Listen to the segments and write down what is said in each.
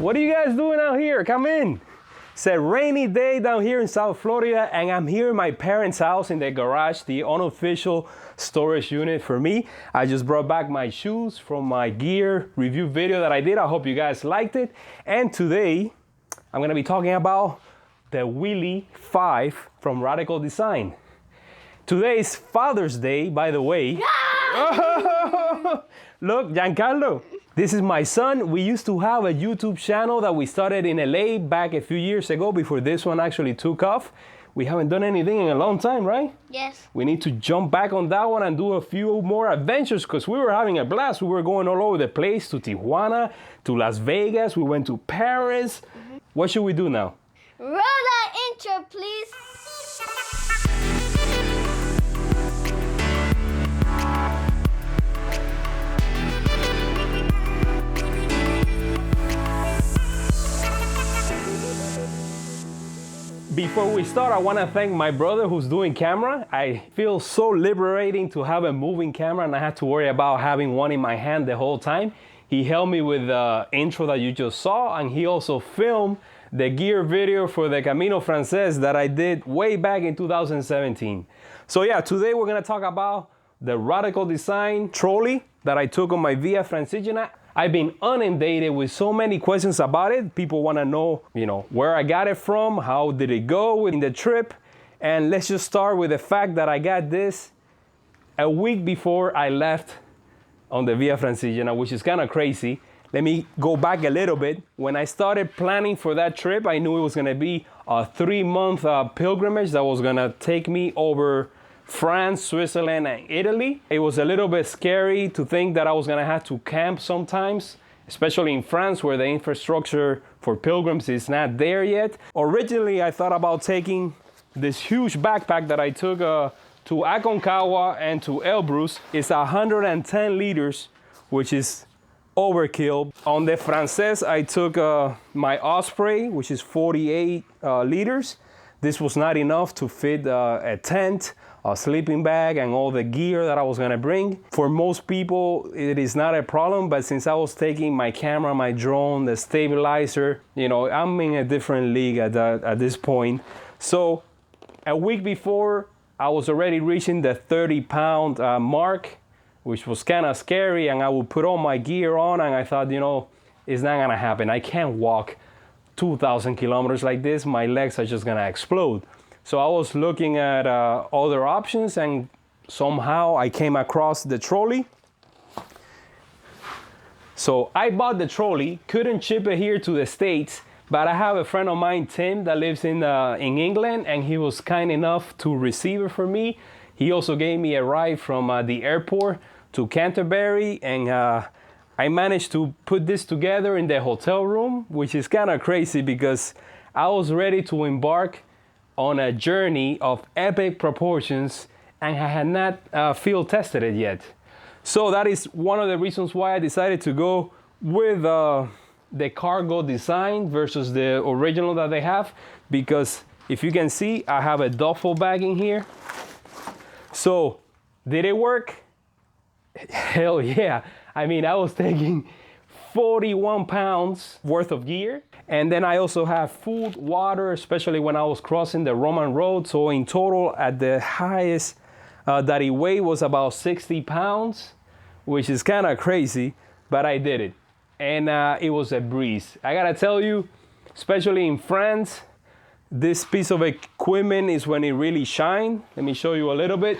What are you guys doing out here? Come in. It's a rainy day down here in South Florida, and I'm here in my parents' house in the garage, the unofficial storage unit for me. I just brought back my shoes from my gear review video that I did. I hope you guys liked it. And today, I'm gonna be talking about the Wheelie 5 from Radical Design. Today is Father's Day, by the way. Oh, look, Giancarlo. This is my son. We used to have a YouTube channel that we started in LA back a few years ago before this one actually took off. We haven't done anything in a long time, right? Yes. We need to jump back on that one and do a few more adventures because we were having a blast. We were going all over the place, to Tijuana, to Las Vegas. We went to Paris. What should we do now? Roll that intro, please. Before we start, I want to thank my brother who's doing camera. I feel so liberating to have a moving camera and I had to worry about having one in my hand the whole time. He helped me with the intro that you just saw, and he also filmed the gear video for the Camino Frances that I did way back in 2017. So yeah, today we're gonna talk about the Radical Design trolley that I took on my Via Francigena. I've been inundated with so many questions about it. People want to know, where I got it from, how did it go in the trip, and let's just start with the fact that I got this a week before I left on the Via Francigena, which is kind of crazy. Let me go back a little bit. When I started planning for that trip, I knew it was going to be a 3-month pilgrimage that was going to take me over France, Switzerland, and Italy. It was a little bit scary to think that I was gonna have to camp sometimes, especially in France where the infrastructure for pilgrims is not there yet. Originally, I thought about taking this huge backpack that I took to Aconcagua and to Elbrus. It's 110 liters, which is overkill. On the Frances, I took my Osprey, which is 48 liters. This was not enough to fit a tent, a sleeping bag, and all the gear that I was gonna bring. For most people, it is not a problem, but since I was taking my camera, my drone, the stabilizer, I'm in a different league at this point. So a week before, I was already reaching the 30-pound mark, which was kind of scary, and I would put all my gear on, and I thought, it's not gonna happen. I can't walk 2,000 kilometers like this. My legs are just gonna explode. So I was looking at other options, and somehow I came across the trolley. So I bought the trolley, couldn't ship it here to the States, but I have a friend of mine, Tim, that lives in England, and he was kind enough to receive it for me. He also gave me a ride from the airport to Canterbury, and I managed to put this together in the hotel room, which is kind of crazy because I was ready to embark on a journey of epic proportions, and I had not field tested it yet. So that is one of the reasons why I decided to go with the cargo design versus the original that they have, because if you can see, I have a duffel bag in here. So did it work? Hell yeah. I mean, I was taking 41 pounds worth of gear. And then I also have food, water, especially when I was crossing the Roman road. So in total, at the highest that it weighed was about 60 pounds, which is kind of crazy, but I did it. And it was a breeze. I gotta tell you, especially in France, this piece of equipment is when it really shines. Let me show you a little bit.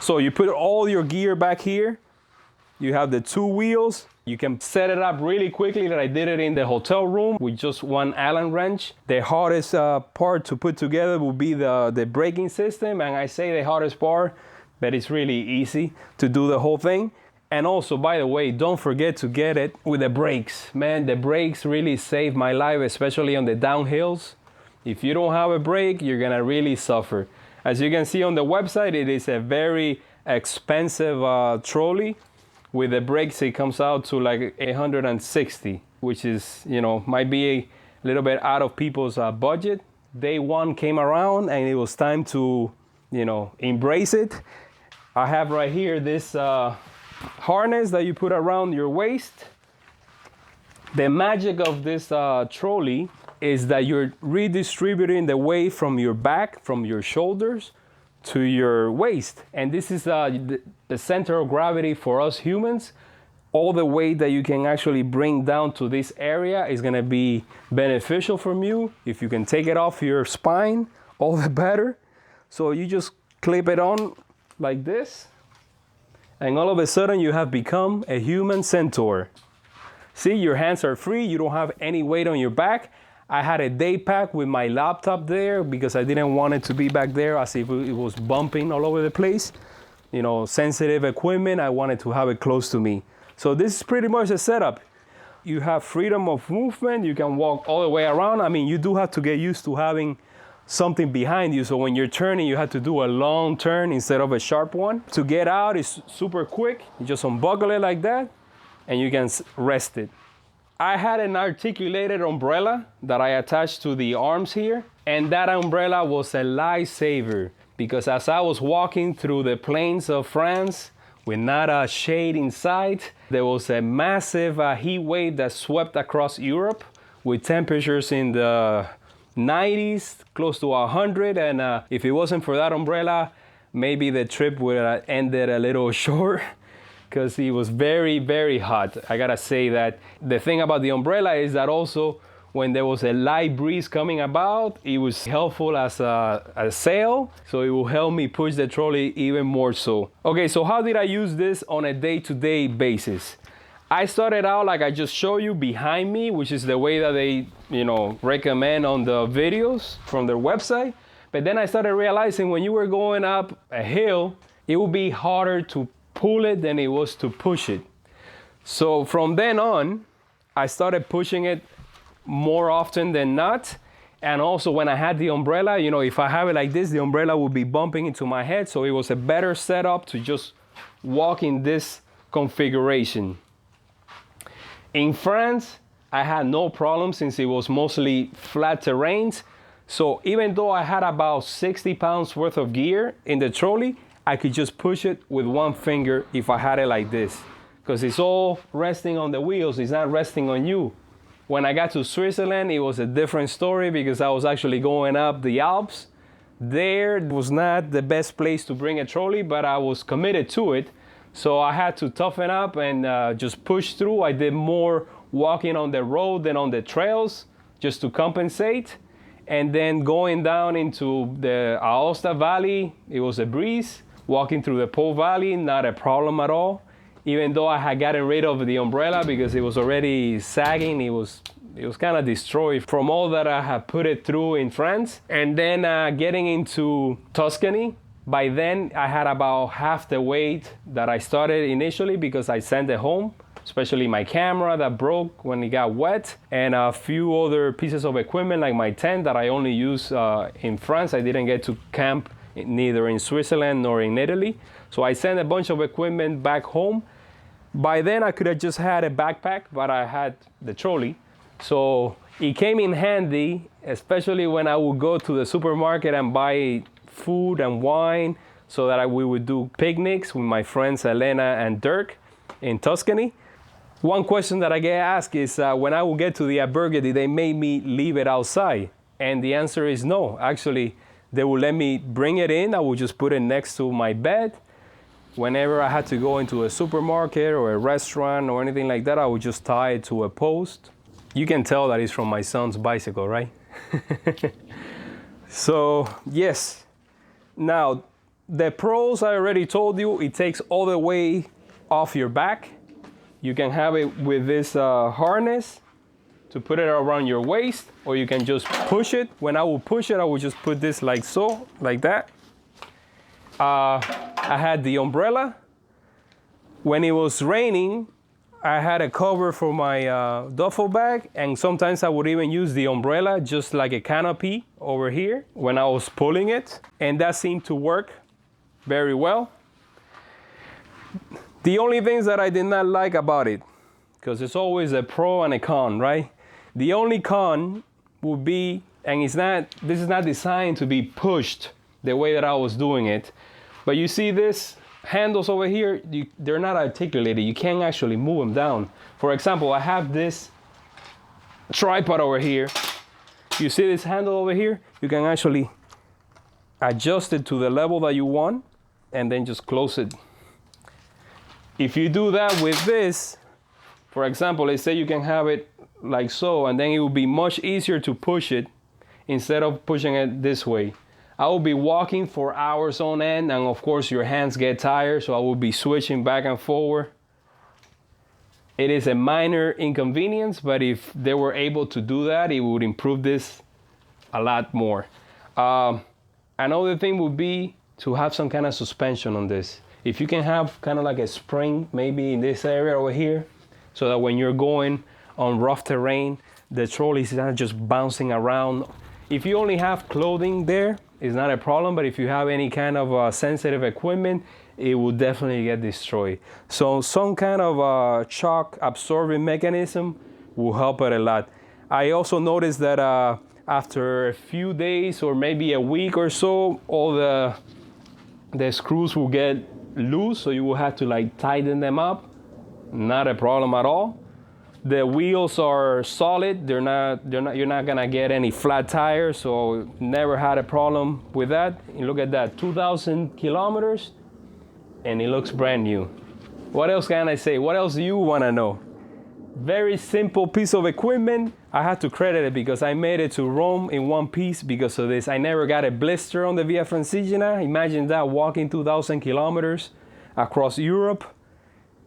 So you put all your gear back here. You have the 2 wheels. You can set it up really quickly, that I did it in the hotel room with just one Allen wrench. The hardest part to put together will be the braking system. And I say the hardest part, but it's really easy to do the whole thing. And also, by the way, don't forget to get it with the brakes. Man, the brakes really saved my life, especially on the downhills. If you don't have a brake, you're gonna really suffer. As you can see on the website, it is a very expensive trolley. With the brakes, it comes out to like 860, which is, might be a little bit out of people's budget. Day one came around and it was time to, embrace it. I have right here this harness that you put around your waist. The magic of this trolley is that you're redistributing the weight from your back, from your shoulders, to your waist. And this is the center of gravity for us humans. All the weight that you can actually bring down to this area is gonna be beneficial from you. If you can take it off your spine, all the better. So you just clip it on like this, and all of a sudden you have become a human centaur. See, your hands are free, you don't have any weight on your back. I had a day pack with my laptop there because I didn't want it to be back there as if it was bumping all over the place. You know, sensitive equipment, I wanted to have it close to me. So this is pretty much a setup. You have freedom of movement, you can walk all the way around. I mean, you do have to get used to having something behind you, so when you're turning, you have to do a long turn instead of a sharp one. To get out is super quick. You just unbuckle it like that, and you can rest it. I had an articulated umbrella that I attached to the arms here, and that umbrella was a lifesaver because as I was walking through the plains of France with not a shade in sight, there was a massive heat wave that swept across Europe with temperatures in the 90s, close to 100, and if it wasn't for that umbrella, maybe the trip would have ended a little short because it was very, very hot. I gotta say that the thing about the umbrella is that also when there was a light breeze coming about, it was helpful as a sail, so it will help me push the trolley even more so. Okay, so how did I use this on a day-to-day basis? I started out like I just showed you behind me, which is the way that they, recommend on the videos from their website. But then I started realizing when you were going up a hill, it would be harder to pull it than it was to push it. So from then on, I started pushing it more often than not. And also when I had the umbrella, if I have it like this, the umbrella would be bumping into my head. So it was a better setup to just walk in this configuration. In France, I had no problem since it was mostly flat terrains. So even though I had about 60 pounds worth of gear in the trolley, I could just push it with one finger if I had it like this. Because it's all resting on the wheels, it's not resting on you. When I got to Switzerland, it was a different story because I was actually going up the Alps. There was not the best place to bring a trolley, but I was committed to it. So I had to toughen up and just push through. I did more walking on the road than on the trails just to compensate. And then going down into the Aosta Valley, it was a breeze. Walking through the Po Valley, not a problem at all. Even though I had gotten rid of the umbrella because it was already sagging, it was kind of destroyed from all that I had put it through in France. And then getting into Tuscany, by then I had about half the weight that I started initially because I sent it home, especially my camera that broke when it got wet, and a few other pieces of equipment like my tent that I only use in France. I didn't get to camp neither in Switzerland nor in Italy. So I sent a bunch of equipment back home. By then I could have just had a backpack, but I had the trolley. So it came in handy, especially when I would go to the supermarket and buy food and wine so that we would do picnics with my friends Elena and Dirk in Tuscany. One question that I get asked is when I would get to the albergue, did they make me leave it outside? And the answer is no. Actually, they would let me bring it in. I would just put it next to my bed. Whenever I had to go into a supermarket or a restaurant or anything like that, I would just tie it to a post. You can tell that it's from my son's bicycle, right? So, yes. Now, the pros I already told you, it takes all the way off your back. You can have it with this harness to put it around your waist, or you can just push it. When I would push it, I would just put this like so, like that. I had the umbrella. When it was raining, I had a cover for my duffel bag, and sometimes I would even use the umbrella just like a canopy over here when I was pulling it, and that seemed to work very well. The only things that I did not like about it, because there's always a pro and a con, right? The only con would be, and this is not designed to be pushed the way that I was doing it, but you see this handles over here, they're not articulated. You can't actually move them down. For example, I have this tripod over here. You see this handle over here? You can actually adjust it to the level that you want and then just close it. If you do that with this, for example, let's say you can have it like so, and then it will be much easier to push it instead of pushing it this way. I will be walking for hours on end, and of course your hands get tired, so I will be switching back and forward. It is a minor inconvenience, but if they were able to do that, it would improve this a lot more. Another thing would be to have some kind of suspension on this. If you can have kind of like a spring maybe in this area over here, so that when you're going on rough terrain, the trolley is not just bouncing around. If you only have clothing there, it's not a problem, but if you have any kind of sensitive equipment, it will definitely get destroyed. So some kind of shock absorbing mechanism will help it a lot. I also noticed that after a few days or maybe a week or so, all the screws will get loose, so you will have to like tighten them up. Not a problem at all. The wheels are solid. You're not gonna get any flat tires, so never had a problem with that. And look at that, 2,000 kilometers, and it looks brand new. What else can I say? What else do you wanna know? Very simple piece of equipment. I had to credit it because I made it to Rome in one piece because of this. I never got a blister on the Via Francigena. Imagine that, walking 2,000 kilometers across Europe.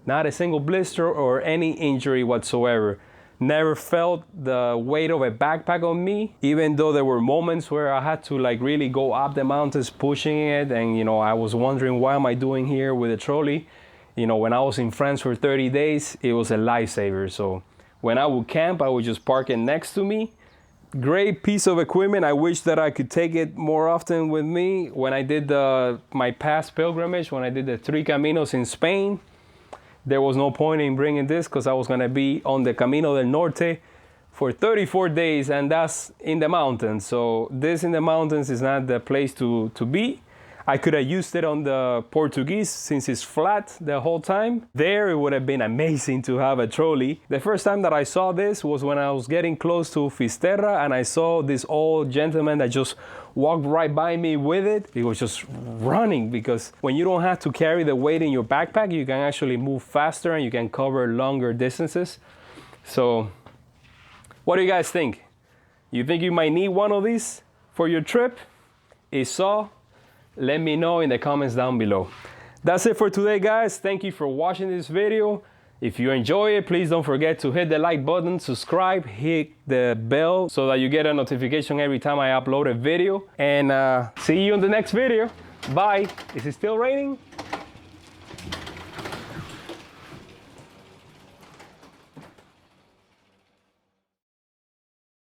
Not a single blister or any injury whatsoever. Never felt the weight of a backpack on me, even though there were moments where I had to like really go up the mountains pushing it, and I was wondering, why am I doing here with a trolley? When I was in France for 30 days, it was a lifesaver. So when I would camp, I would just park it next to me. Great piece of equipment. I wish that I could take it more often with me. When I did my past pilgrimage, when I did the 3 Caminos in Spain, there was no point in bringing this because I was going to be on the Camino del Norte for 34 days, and that's in the mountains. So this in the mountains is not the place to be. I could have used it on the Portuguese since it's flat the whole time. There it would have been amazing to have a trolley. The first time that I saw this was when I was getting close to Fisterra, and I saw this old gentleman that just walked right by me with it. He was just running, because when you don't have to carry the weight in your backpack, you can actually move faster and you can cover longer distances. So what do you guys think? You think you might need one of these for your trip? If so, let me know in the comments down below. That's it for today, guys. Thank you for watching this video. If you enjoy it, please don't forget to hit the like button, subscribe, hit the bell so that you get a notification every time I upload a video. And see you on the next video. Bye. Is it still raining?